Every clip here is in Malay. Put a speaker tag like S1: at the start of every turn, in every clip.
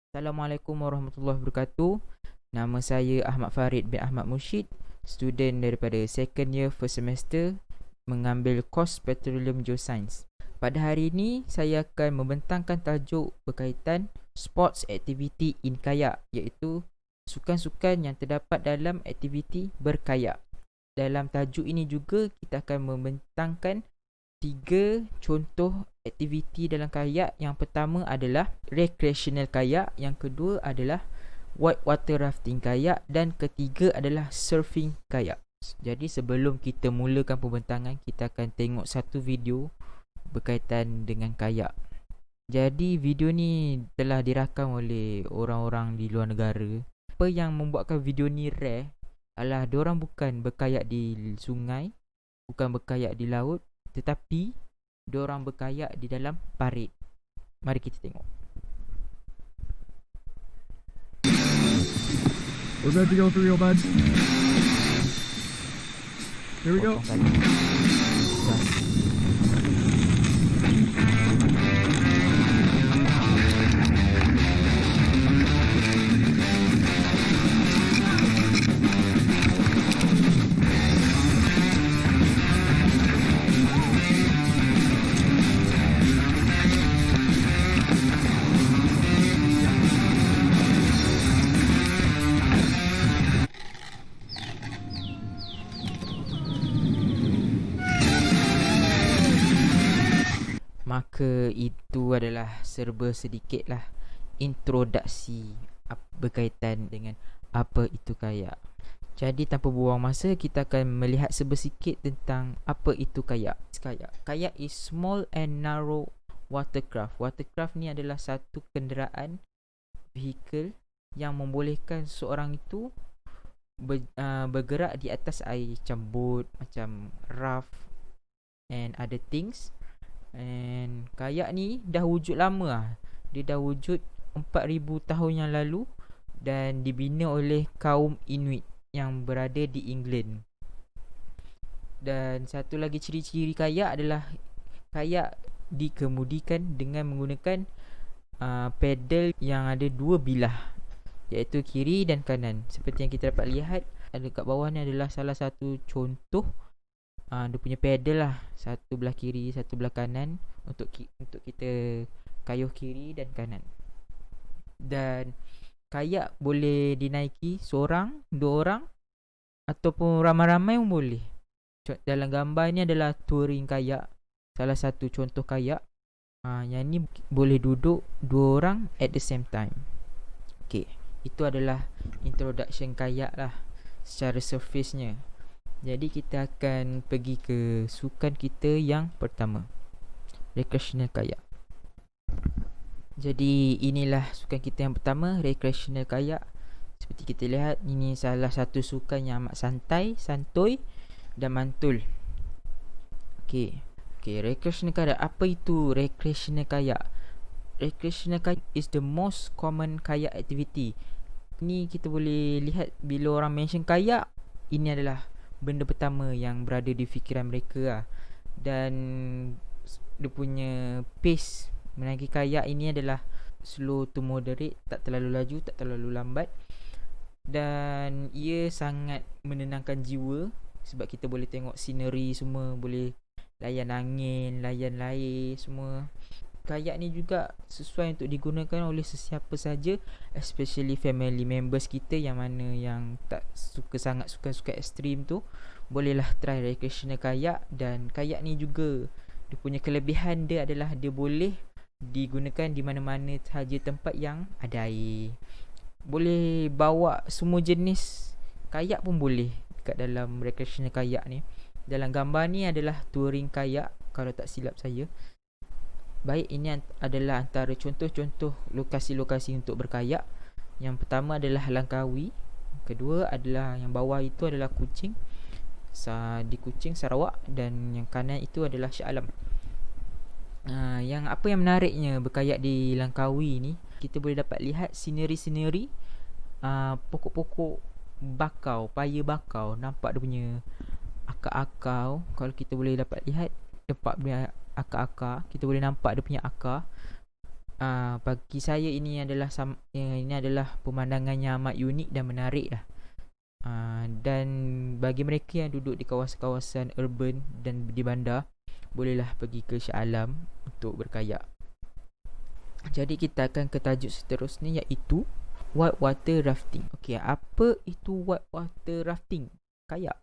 S1: Assalamualaikum warahmatullahi wabarakatuh. Nama saya Ahmad Farid bin Ahmad Mushid, student daripada second year first semester mengambil kos Petroleum Geoscience. Pada hari ini saya akan membentangkan tajuk berkaitan sports activity in kayak, iaitu sukan-sukan yang terdapat dalam aktiviti berkayak. Dalam tajuk ini juga kita akan membentangkan 3 contoh aktiviti dalam kayak. Yang pertama adalah recreational kayak, yang kedua adalah white water rafting kayak, dan ketiga adalah surfing kayak. Jadi sebelum kita mulakan pembentangan, kita akan tengok satu video berkaitan dengan kayak. Jadi video ni telah dirakam oleh orang-orang di luar negara. Apa yang membuatkan video ni rare adalah diorang bukan berkayak di sungai, bukan berkayak di laut, tetapi diorang berkayak di dalam parit. Mari kita tengok.
S2: We're good to go for real, bud. Here we go.
S1: Potong tali. Gas. Maka itu adalah serba sedikitlah introduksi berkaitan dengan apa itu kayak. Jadi tanpa buang masa, kita akan melihat sebersikit tentang apa itu kayak. Kayak is small and narrow watercraft. Watercraft ni adalah satu kenderaan vehicle yang membolehkan seorang itu bergerak di atas air, macam boat, macam raft and other things. And kayak ni dah wujud lama lah. Dia dah wujud 4,000 tahun yang lalu dan dibina oleh kaum Inuit yang berada di England. Dan satu lagi ciri-ciri kayak adalah kayak dikemudikan dengan menggunakan pedal yang ada dua bilah, iaitu kiri dan kanan. Seperti yang kita dapat lihat, ada kat bawah ni adalah salah satu contoh dia punya pedal lah, satu belah kiri, satu belah kanan, untuk kita kayuh kiri dan kanan. Dan kayak boleh dinaiki seorang, dua orang, ataupun ramai-ramai pun boleh. Dalam gambar ni adalah touring kayak, salah satu contoh kayak. Yang ni boleh duduk dua orang at the same time. Okay, itu adalah introduction kayak lah secara surface-nya. Jadi kita akan pergi ke sukan kita yang pertama, recreational kayak. Jadi inilah sukan kita yang pertama, recreational kayak. Seperti kita lihat, ini salah satu sukan yang amat santai, santuy dan mantul. Okay, recreational kayak. Apa itu recreational kayak? Recreational kayak is the most common kayak activity. Ni kita boleh lihat bila orang mention kayak, ini adalah benda pertama yang berada di fikiran mereka lah. Dan dia punya pace menaiki kayak ini adalah slow to moderate, tak terlalu laju, tak terlalu lambat. Dan ia sangat menenangkan jiwa sebab kita boleh tengok scenery semua, boleh layan angin, layan air semua. Kayak ni juga sesuai untuk digunakan oleh sesiapa saja, especially family members kita yang mana yang tak sangat suka ekstrim tu, bolehlah try recreational kayak. Dan kayak ni juga dia punya kelebihan dia adalah dia boleh digunakan di mana-mana sahaja tempat yang ada air. Boleh bawa semua jenis kayak pun boleh dekat dalam recreational kayak ni. Dalam gambar ni adalah touring kayak kalau tak silap saya. Baik, ini adalah antara contoh-contoh lokasi-lokasi untuk berkayak. Yang pertama adalah Langkawi, kedua adalah yang bawah itu adalah Kuching, di Kuching, Sarawak, dan yang kanan itu adalah Shah Alam. Yang apa yang menariknya berkayak di Langkawi ni, kita boleh dapat lihat scenery-scenery, pokok-pokok bakau, paya bakau, nampak dia punya akar-akar. Kalau kita boleh dapat lihat tempat punya akar-akar, kita boleh nampak dia punya akar. bagi saya ini adalah pemandangan yang amat unik dan menarik lah. Dan bagi mereka yang duduk di kawasan-kawasan urban dan di bandar, bolehlah pergi ke Shah Alam untuk berkayak. Jadi kita akan ke tajuk seterusnya, iaitu whitewater rafting. Okey, apa itu whitewater rafting kayak?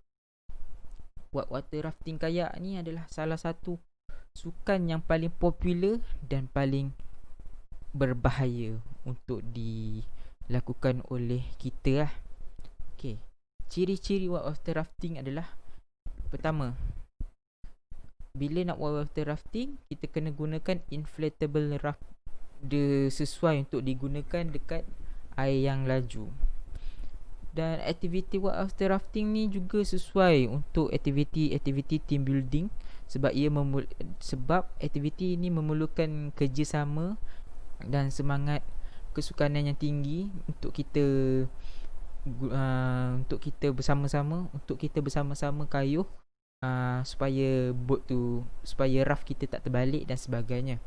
S1: Whitewater rafting kayak ni adalah salah satu sukan yang paling popular dan paling berbahaya untuk dilakukan oleh kita lah. Okey, ciri-ciri whitewater rafting adalah: pertama, bila nak whitewater rafting, kita kena gunakan inflatable raft. Dia sesuai untuk digunakan dekat air yang laju. Dan aktiviti whitewater rafting ni juga sesuai untuk aktiviti team building, sebab aktiviti ni memerlukan kerjasama dan semangat kesukanan yang tinggi untuk kita bersama-sama kayuh supaya raft kita tak terbalik dan sebagainya.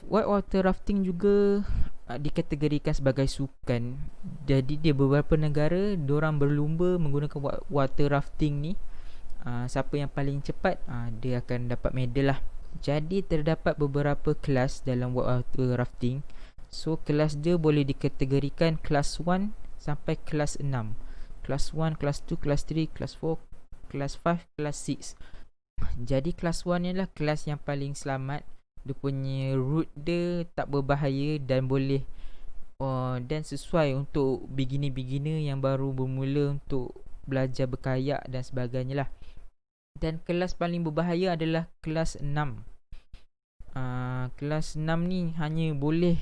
S1: Whitewater rafting juga dikategorikan sebagai sukan. Jadi di beberapa negara diorang berlumba menggunakan water rafting ni. Siapa yang paling cepat, dia akan dapat medal lah. Jadi terdapat beberapa kelas dalam whitewater rafting. So kelas dia boleh dikategorikan kelas 1 sampai kelas 6. Kelas 1, kelas 2, kelas 3, kelas 4, kelas 5, kelas 6. Jadi kelas 1 ni lah kelas yang paling selamat. Dia punya route dia tak berbahaya dan boleh dan sesuai untuk beginner yang baru bermula untuk belajar berkayak dan sebagainya lah. Dan kelas paling berbahaya adalah kelas 6. Kelas 6 ni hanya boleh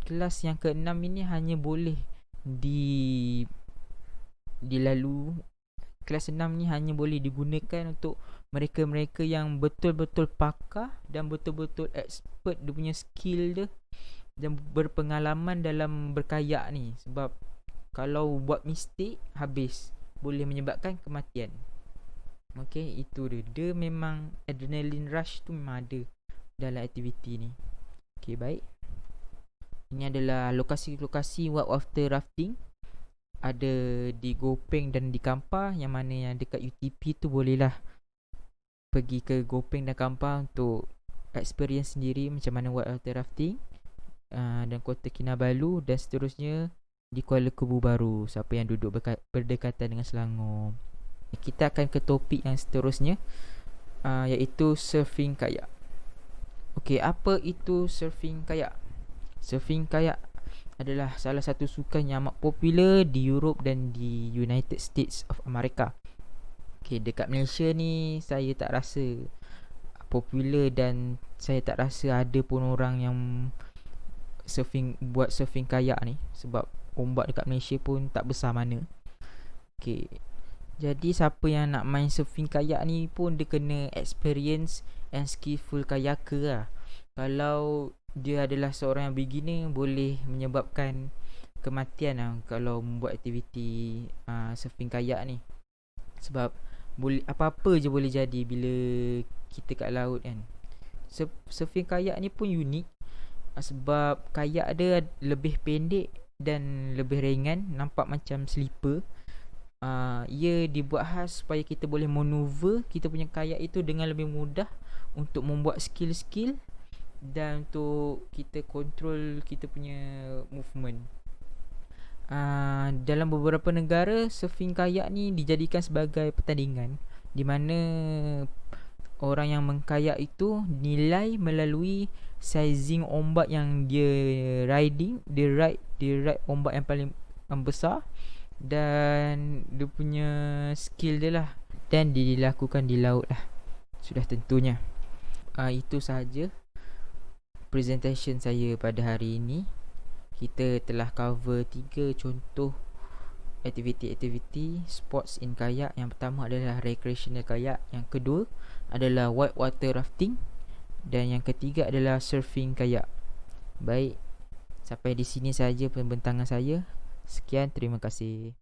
S1: kelas yang ke-6 ini hanya boleh dilalu. Kelas 6 ni hanya boleh digunakan untuk mereka-mereka yang betul-betul pakar dan betul-betul expert dia punya skill dia dan berpengalaman dalam berkayak ni. Sebab kalau buat mistake, habis, boleh menyebabkan kematian. Okay, itu dia. Dia memang adrenaline rush tu memang ada dalam aktiviti ni. Okay, baik. Ini adalah lokasi-lokasi whitewater rafting. Ada di Gopeng dan di Kampar. Yang mana yang dekat UTP tu bolehlah pergi ke Gopeng dan Kampar untuk experience sendiri macam mana whitewater rafting. Dan Kota Kinabalu dan seterusnya di Kuala Kubu Baru, siapa yang duduk berdekatan dengan Selangor. Kita akan ke topik yang seterusnya, iaitu surfing kayak. Okey, apa itu surfing kayak? Surfing kayak adalah salah satu sukan yang amat popular di Europe dan di United States of America. Okey, dekat Malaysia ni saya tak rasa popular dan saya tak rasa ada pun orang yang buat surfing kayak ni, sebab ombak dekat Malaysia pun tak besar mana. Okey, jadi siapa yang nak main surfing kayak ni pun dia kena experience and skillful kayaker lah. Kalau dia adalah seorang yang beginner, boleh menyebabkan kematian lah kalau membuat aktiviti surfing kayak ni. Sebab apa-apa je boleh jadi bila kita kat laut kan. Surfing kayak ni pun unik sebab kayak dia lebih pendek dan lebih ringan, nampak macam slipper. Ia dibuat khas supaya kita boleh maneuver kita punya kayak itu dengan lebih mudah untuk membuat skill-skill dan untuk kita control kita punya movement. Dalam beberapa negara, surfing kayak ni dijadikan sebagai pertandingan di mana orang yang mengkayak itu nilai melalui sizing ombak yang dia ride ombak yang paling besar dan dia punya skill dia lah, dan dilakukan di laut lah, sudah tentunya. Itu sahaja presentation saya pada hari ini. Kita telah cover 3 contoh aktiviti sports in kayak. Yang pertama adalah recreational kayak, yang kedua adalah whitewater rafting, dan yang ketiga adalah surfing kayak. Baik, sampai di sini saja pembentangan saya. Sekian, terima kasih.